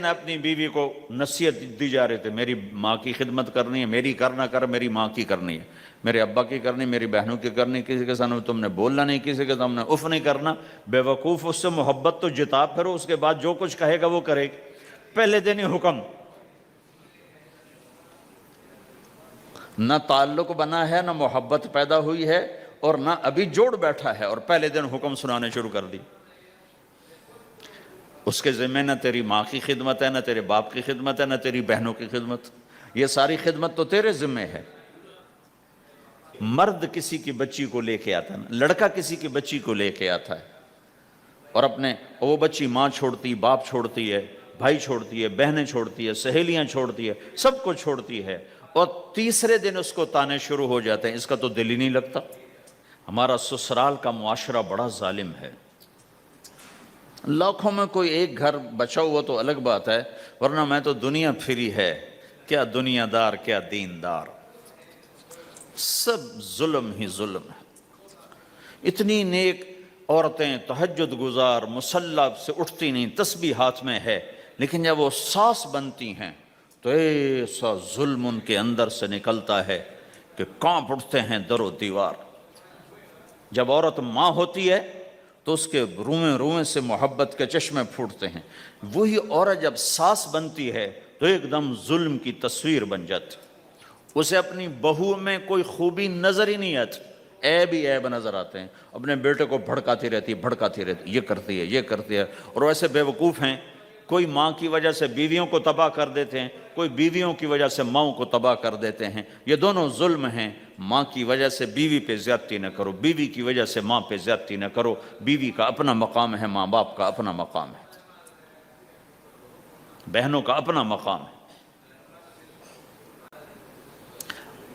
اپنی بیوی کو نصیحت دی جا رہے تھے، میری ماں کی خدمت کرنی ہے، میری کر نہ کر، میری ماں کی کرنی ہے، میرے ابا کی کرنی، میری بہنوں کی کرنی، کسی کے سامنے تم نے بولنا نہیں، کسی کے سامنے اف نہیں کرنا۔ بے وقوف، اس سے محبت تو جتا پھرو، اس کے بعد جو کچھ کہے گا وہ کرے گا۔ پہلے دن ہی حکم، نہ تعلق بنا ہے، نہ محبت پیدا ہوئی ہے، اور نہ ابھی جوڑ بیٹھا ہے، اور پہلے دن حکم سنانے شروع کر دی۔ اس کے ذمہ نہ تیری ماں کی خدمت ہے، نہ تیرے باپ کی خدمت ہے، نہ تیری بہنوں کی خدمت، یہ ساری خدمت تو تیرے ذمہ ہے۔ مرد کسی کی بچی کو لے کے آتا ہے، لڑکا کسی کی بچی کو لے کے آتا ہے، اور وہ بچی ماں چھوڑتی، باپ چھوڑتی ہے، بھائی چھوڑتی ہے، بہنیں چھوڑتی ہے، سہیلیاں چھوڑتی ہے، سب کو چھوڑتی ہے، اور تیسرے دن اس کو تانے شروع ہو جاتے ہیں، اس کا تو دل ہی نہیں لگتا۔ ہمارا سسرال کا معاشرہ بڑا ظالم ہے۔ لاکھوں میں کوئی ایک گھر بچا ہوا تو الگ بات ہے، ورنہ میں تو دنیا پھری ہے، کیا دنیا دار کیا دیندار، سب ظلم ہی ظلم ہے۔ اتنی نیک عورتیں تہجد گزار مصلی سے اٹھتی نہیں، تسبیح ہاتھ میں ہے، لیکن جب وہ ساس بنتی ہیں تو ایسا ظلم ان کے اندر سے نکلتا ہے کہ کانپ اٹھتے ہیں در و دیوار۔ جب عورت ماں ہوتی ہے تو اس کے روئیں روئیں سے محبت کے چشمے پھوٹتے ہیں، وہی عورت جب ساس بنتی ہے تو ایک دم ظلم کی تصویر بن جاتی، اسے اپنی بہو میں کوئی خوبی نظر ہی نہیں آتی، عیب ہی عیب نظر آتے ہیں۔ اپنے بیٹے کو بھڑکاتی رہتی، یہ کرتی ہے، اور ویسے بے وقوف ہیں، کوئی ماں کی وجہ سے بیویوں کو تباہ کر دیتے ہیں، کوئی بیویوں کی وجہ سے ماؤں کو تباہ کر دیتے ہیں۔ یہ دونوں ظلم ہیں۔ ماں کی وجہ سے بیوی پہ زیادتی نہ کرو، بیوی کی وجہ سے ماں پہ زیادتی نہ کرو، بیوی کا اپنا مقام ہے، ماں باپ کا اپنا مقام ہے، بہنوں کا اپنا مقام ہے۔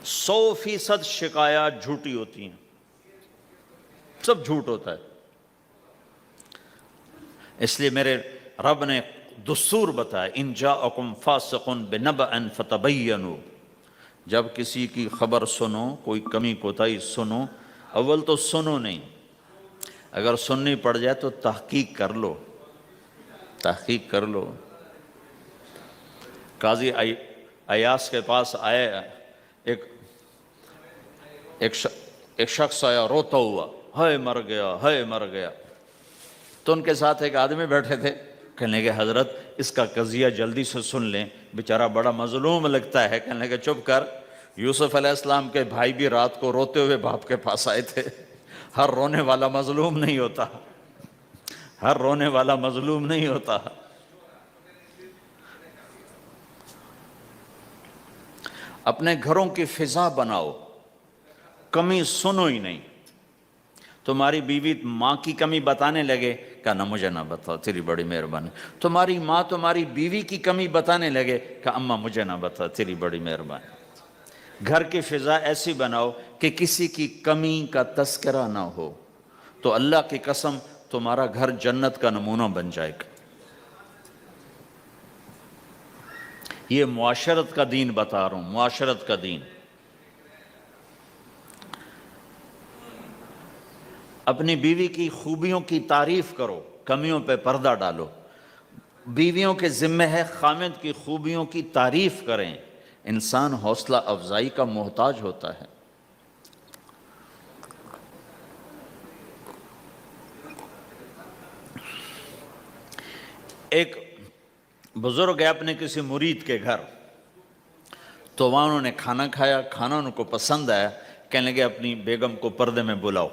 100% شکایات جھوٹی ہوتی ہیں، سب جھوٹ ہوتا ہے۔ اس لیے میرے رب نے دستور بتایا، ان جاءکم فاسق بنبأ فتبینوا، جب کسی کی خبر سنو، کوئی کمی کوتاہی سنو، اول تو سنو نہیں، اگر سننی پڑ جائے تو تحقیق کر لو، تحقیق کر لو۔ قاضی ایاس کے پاس آئے، ایک شخص آیا روتا ہوا، ہائے مر گیا، ہائے مر گیا۔ تو ان کے ساتھ ایک آدمی بیٹھے تھے، کہنے لگے حضرت اس کا قضیہ جلدی سے سن لیں، بیچارہ بڑا مظلوم لگتا ہے۔ کہنے لگے چپ کر، یوسف علیہ السلام کے بھائی بھی رات کو روتے ہوئے باپ کے پاس آئے تھے، ہر رونے والا مظلوم نہیں ہوتا، ہر رونے والا مظلوم نہیں ہوتا۔ اپنے گھروں کی فضا بناؤ، کمی سنو ہی نہیں۔ تمہاری بیوی ماں کی کمی بتانے لگے، کہا مجھے نہ بتاؤ، تیری بڑی مہربانی۔ تمہاری ماں تمہاری بیوی کی کمی بتانے لگے، کہا اماں مجھے نہ بتاؤ، تیری بڑی مہربانی۔ گھر کی فضا ایسی بناؤ کہ کسی کی کمی کا تذکرہ نہ ہو، تو اللہ کی قسم تمہارا گھر جنت کا نمونہ بن جائے گا۔ یہ معاشرت کا دین بتا رہا ہوں، معاشرت کا دین۔ اپنی بیوی کی خوبیوں کی تعریف کرو، کمیوں پہ پردہ ڈالو۔ بیویوں کے ذمہ ہے خامد کی خوبیوں کی تعریف کریں، انسان حوصلہ افزائی کا محتاج ہوتا ہے۔ ایک بزرگ ہے اپنے کسی مرید کے گھر، تو وہاں انہوں نے کھانا کھایا، کھانا ان کو پسند آیا، کہنے لگے اپنی بیگم کو پردے میں بلاؤ۔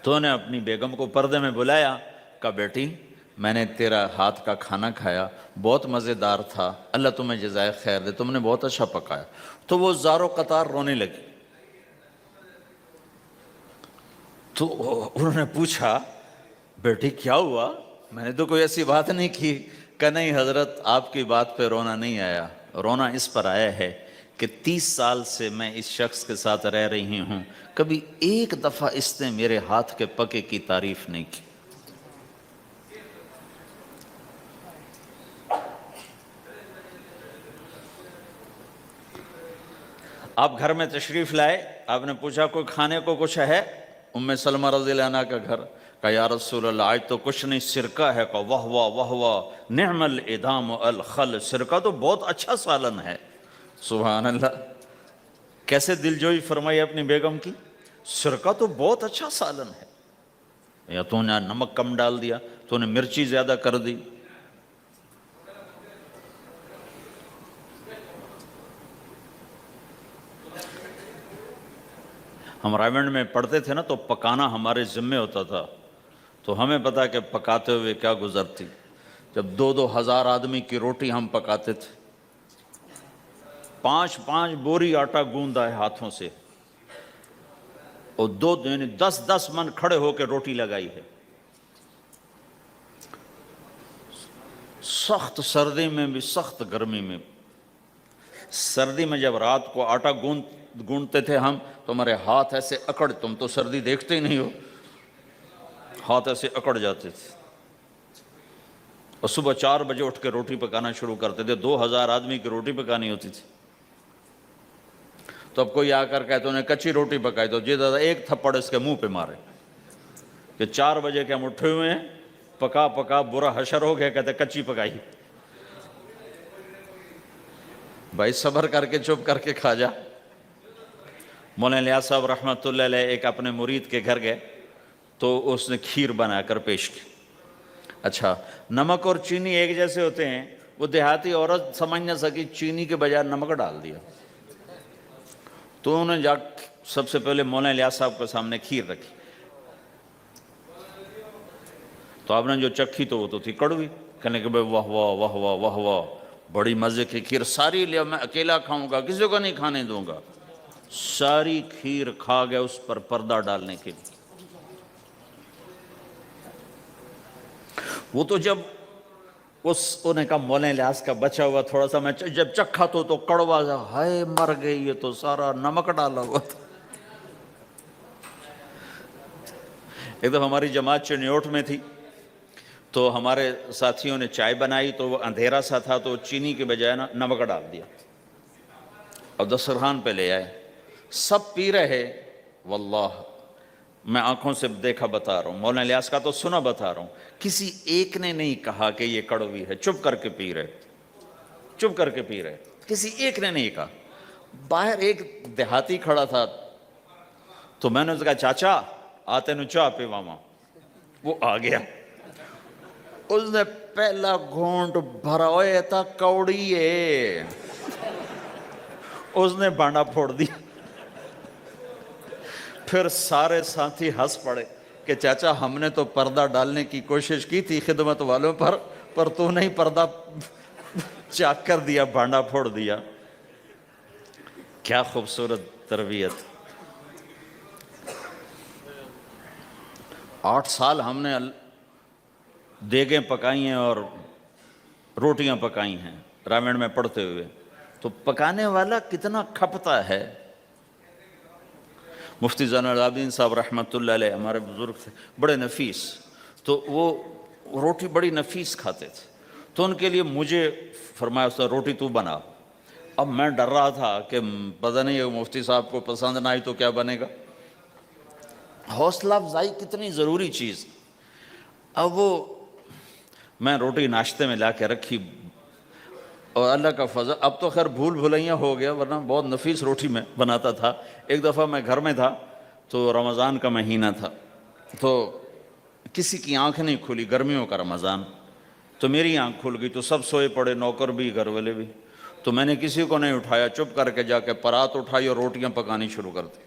تو انہوں نے اپنی بیگم کو پردے میں بلایا، کہا بیٹی میں نے تیرا ہاتھ کا کھانا کھایا، بہت مزیدار تھا، اللہ تمہیں جزائے خیر دے، تم نے بہت اچھا پکایا۔ تو وہ زار و قطار رونے لگی۔ تو انہوں نے پوچھا بیٹی کیا ہوا، میں نے تو کوئی ایسی بات نہیں کی۔ کہ نہیں حضرت آپ کی بات پہ رونا نہیں آیا، رونا اس پر آیا ہے کہ 30 سال سے میں اس شخص کے ساتھ رہ رہی ہوں، کبھی ایک دفعہ اس نے میرے ہاتھ کے پکے کی تعریف نہیں کی۔ آپ گھر میں تشریف لائے، آپ نے پوچھا کوئی کھانے کو کچھ ہے، ام سلمہ رضی اللہ عنہ کا گھر، کہا یا رسول اللہ آج تو کچھ نہیں، سرکہ ہے، کہا واہ واہ واہ واہ نعم الادام الخل، سرکہ تو بہت اچھا سالن ہے۔ سبحان اللہ، کیسے دلجوئی فرمائی اپنی بیگم کی، سرکہ تو بہت اچھا سالن ہے، یا تو نے نمک کم ڈال دیا، تو نے مرچی زیادہ کر دی۔ ہم رائمنڈ میں پڑھتے تھے نا تو پکانا ہمارے ذمے ہوتا تھا، تو ہمیں پتا کہ پکاتے ہوئے کیا گزرتی۔ جب 2,000 آدمی کی روٹی ہم پکاتے تھے، 5 بوری آٹا گوندا ہے ہاتھوں سے، اور 10 من کھڑے ہو کے روٹی لگائی ہے، سخت سردی میں بھی سخت گرمی میں بھی۔ سردی میں جب رات کو آٹا گونتے تھے ہم، تو ہمارے ہاتھ ایسے اکڑ، تم تو سردی دیکھتے ہی نہیں ہو، ہاتھ ایسے اکڑ جاتے تھے، اور صبح 4 بجے اٹھ کے روٹی پکانا شروع کرتے تھے، 2,000 آدمی کی روٹی پکانی ہوتی تھی۔ تو اب کوئی آ کر کہتے انہیں کچی روٹی پکائی، تو جی دادا ایک تھپڑ اس کے منہ پہ مارے کہ 4 بجے کے ہم اٹھے ہوئے ہیں، پکا پکا برا حشر ہو گیا، کہتے کچی پکائی۔ بھائی صبر کر کے چپ کر کے کھا جا۔ مولانا الیاس صاحب رحمۃ اللہ علیہ ایک اپنے مرید کے گھر گئے، تو اس نے کھیر بنا کر پیش کی۔ اچھا، نمک اور چینی ایک جیسے ہوتے ہیں، وہ دیہاتی عورت سمجھ نہ سکی، چینی کے بجائے نمک ڈال دیا، تو انہوں نے جا سب سے پہلے مولانا الیاس صاحب کے سامنے کھیر رکھی، تو آپ نے جو چکھی تو وہ تو تھی کڑوی، کہنے کہ بھائی واہ واہ واہ واہ واہ واہ، بڑی مزے کی کھیر، ساری لیا، میں اکیلا کھاؤں گا، کسی کو نہیں کھانے دوں گا۔ ساری کھیر کھا گیا، اس پر پردہ ڈالنے کے لیے۔ وہ تو جب انہوں نے کہا مولانا الیاس کا بچا ہوا تھوڑا سا، میں جب چکھا تو کڑوا سا، ہائے مر گئی، یہ تو سارا نمک ڈالا ہوا تھا۔ ایک دفعہ ہماری جماعت چنیوٹ میں تھی، تو ہمارے ساتھیوں نے چائے بنائی، تو وہ اندھیرا سا تھا، تو چینی کے بجائے نمک ڈال دیا، اور دسترخوان پہ لے آئے، سب پی رہے، واللہ میں آنکھوں سے دیکھا بتا رہا ہوں، مولانا الیاس کا تو سنا بتا رہا ہوں، کسی ایک نے نہیں کہا کہ یہ کڑوی ہے، چپ کر کے پی رہے، چپ کر کے پی رہے، کسی ایک نے نہیں کہا۔ باہر ایک دیہاتی کھڑا تھا، تو میں نے اس کہا چاچا آتے نو چاہ پہ ماما، وہ آ گیا، اس نے پہلا گھونٹ بھرا، ہوئے تھا کوڑی ہے، اس نے بانڈا پھوڑ دیا۔ پھر سارے ساتھی ہنس پڑے کہ چاچا ہم نے تو پردہ ڈالنے کی کوشش کی تھی خدمت والوں پر تو نہیں پردہ چاک کر دیا، بانڈا پھوڑ دیا۔ کیا خوبصورت تربیت۔ 8 سال ہم نے دیگیں پکائی ہیں اور روٹیاں پکائی ہیں رامین میں پڑھتے ہوئے، تو پکانے والا کتنا کھپتا ہے۔ مفتی زین العابدین صاحب رحمۃ اللہ علیہ ہمارے بزرگ تھے، بڑے نفیس، تو وہ روٹی بڑی نفیس کھاتے تھے، تو ان کے لیے مجھے فرمایا اس نے روٹی تو بنا۔ اب میں ڈر رہا تھا کہ پتہ نہیں مفتی صاحب کو پسند نہ آئی تو کیا بنے گا۔ حوصلہ افزائی کتنی ضروری چیز۔ اب وہ میں روٹی ناشتے میں لا کے رکھی، اور اللہ کا فضل، اب تو خیر بھول بھلائیاں ہو گیا، ورنہ بہت نفیس روٹی میں بناتا تھا۔ ایک دفعہ میں گھر میں تھا، تو رمضان کا مہینہ تھا، تو کسی کی آنکھ نہیں کھلی، گرمیوں کا رمضان، تو میری آنکھ کھل گئی، تو سب سوئے پڑے، نوکر بھی گھر والے بھی، تو میں نے کسی کو نہیں اٹھایا، چپ کر کے جا کے پرات اٹھائی اور روٹیاں پکانی شروع کر دی۔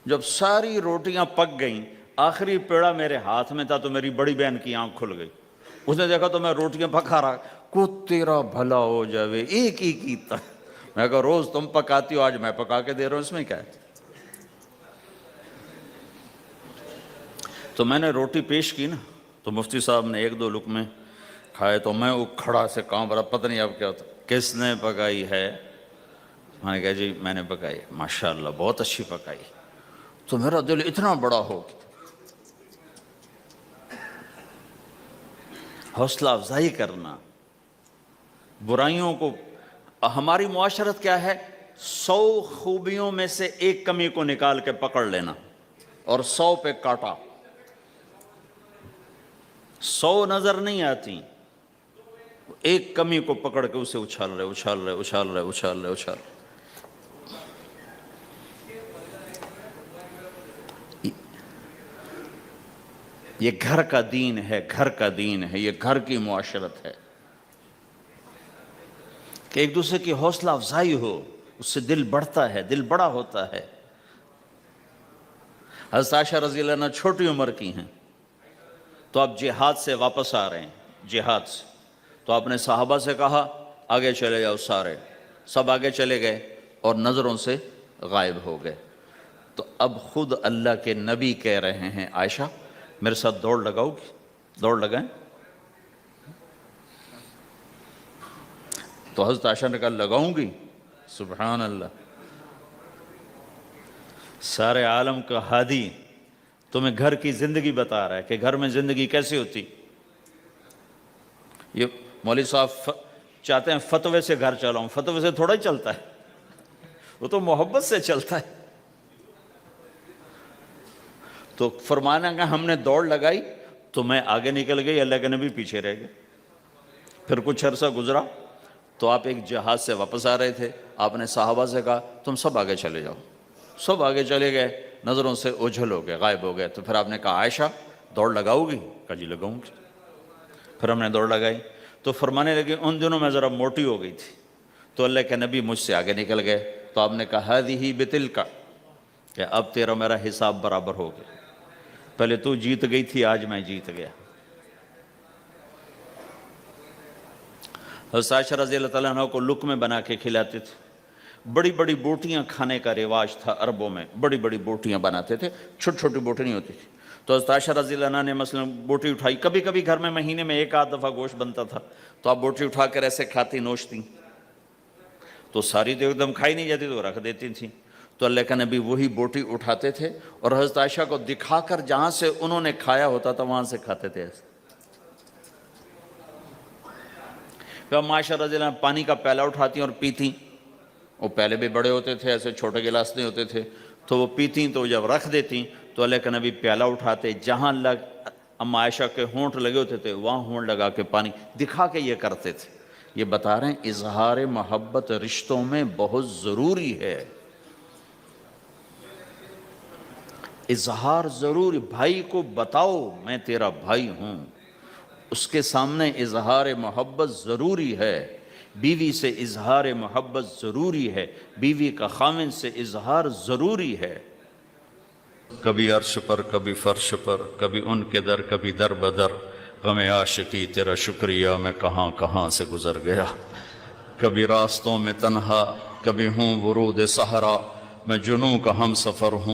جب ساری روٹیاں پک گئیں، آخری پیڑا میرے ہاتھ میں تھا، تو میری بڑی بہن کی آنکھ کھل گئی، اس نے دیکھا تو میں روٹیاں پکا رہا، کو تیرا بھلا ہو جاوے، ایک ہی کیتا۔ میں کہا روز تم پکاتی ہو، آج میں پکا کے دے رہا ہوں، اس میں کیا ہے۔ تو میں نے روٹی پیش کی نا، تو مفتی صاحب نے 1-2 لقمے کھائے، تو میں وہ کھڑا سے کانپ رہا، پتہ نہیں اب کیا ہوتا، کس نے پکائی ہے؟ میں نے کہا جی میں نے پکائی، ماشاءاللہ بہت اچھی پکائی۔ تو میرا دل اتنا بڑا ہو گیا۔ حوصلہ افزائی کرنا، برائیوں کو، ہماری معاشرت کیا ہے، 100 خوبیوں میں سے ایک کمی کو نکال کے پکڑ لینا، اور 100 پہ کاٹا. 100 نظر نہیں آتی, ایک کمی کو پکڑ کے اسے اچھال رہے اچھال رہے اچھال رہے اچھال رہے اچھال رہے. یہ گھر کا دین ہے, گھر کا دین ہے, یہ گھر کی معاشرت ہے کہ ایک دوسرے کی حوصلہ افزائی ہو, اس سے دل بڑھتا ہے, دل بڑا ہوتا ہے. حضرت عائشہ رضی اللہ عنہ چھوٹی عمر کی ہیں, تو آپ جہاد سے واپس آ رہے ہیں, جہاد سے. تو آپ نے صحابہ سے کہا آگے چلے جاؤ سارے, سب آگے چلے گئے اور نظروں سے غائب ہو گئے. تو اب خود اللہ کے نبی کہہ رہے ہیں عائشہ میرے ساتھ دوڑ لگاؤ گی؟ دوڑ لگائیں. تو حضرت عائشہ نے کہا لگاؤں گی. سبحان اللہ, سارے عالم کا ہادی تمہیں گھر کی زندگی بتا رہا ہے کہ گھر میں زندگی کیسی ہوتی. یہ مولوی صاحب چاہتے ہیں فتوے سے گھر چلاؤں, فتوے سے تھوڑا ہی چلتا ہے, وہ تو محبت سے چلتا ہے. تو فرمانا کہ ہم نے دوڑ لگائی تو میں آگے نکل گئی, اللہ کے نبی پیچھے رہ گئے. پھر کچھ عرصہ گزرا تو آپ ایک جہاز سے واپس آ رہے تھے, آپ نے صحابہ سے کہا تم سب آگے چلے جاؤ. سب آگے چلے گئے, نظروں سے اوجھل ہو گئے, غائب ہو گئے. تو پھر آپ نے کہا عائشہ دوڑ لگاؤ گی؟ کہا جی لگاؤں گی. پھر ہم نے دوڑ لگائی تو فرمانے لگے ان دنوں میں ذرا موٹی ہو گئی تھی, تو اللہ کے نبی مجھ سے آگے نکل گئے. تو آپ نے کہا ہذہ بتلک, کہ اب تیرا میرا حساب برابر ہو گیا, پہلے تو جیت گئی تھی, آج میں جیت گیا. حضرت عائشہ رضی اللہ تعالیٰ عنہ کو لقمے بنا کے کھلاتے تھے. بڑی بڑی بوٹیاں کھانے کا رواج تھا عربوں میں, بڑی بڑی بوٹیاں بناتے تھے, چھوٹی چھوٹی بوٹی نہیں ہوتی تھی. تو حضرت عائشہ رضی اللہ عنہ نے مثلا بوٹی اٹھائی, کبھی کبھی گھر میں مہینے میں 1 آدھ دفعہ گوشت بنتا تھا, تو آپ بوٹی اٹھا کر ایسے کھاتی نوچتی, تو ساری تو ایک دم کھائی نہیں جاتی, تو رکھ دیتی تھیں. تو اللہ کا نبی وہی بوٹی اٹھاتے تھے اور حضرت عائشہ کو دکھا کر جہاں سے انہوں نے کھایا ہوتا تھا وہاں سے کھاتے تھے ایسے. پھر عائشہ رضی اللہ عنہ پانی کا پیالہ اٹھاتی اور پیتی, وہ پہلے بھی بڑے ہوتے تھے, ایسے چھوٹے گلاس نہیں ہوتے تھے, تو وہ پیتی تو جب رکھ دیتی تو اللہ کا نبی پیالہ اٹھاتے, جہاں اما عائشہ کے ہونٹ لگے ہوتے تھے وہاں ہونٹ لگا کے پانی دکھا کے یہ کرتے تھے. یہ بتا رہے ہیں اظہار محبت رشتوں میں بہت ضروری ہے, اظہار ضروری. بھائی کو بتاؤ میں تیرا بھائی ہوں, اس کے سامنے اظہار محبت ضروری ہے. بیوی سے اظہار محبت ضروری ہے, بیوی کا خاوند سے اظہار ضروری ہے. کبھی عرش پر کبھی فرش پر, کبھی ان کے در کبھی در بدر, غم عاشقی تیرا شکریہ میں کہاں کہاں سے گزر گیا. کبھی راستوں میں تنہا کبھی ہوں ورود صحرا, میں جنوں کا ہم سفر ہوں.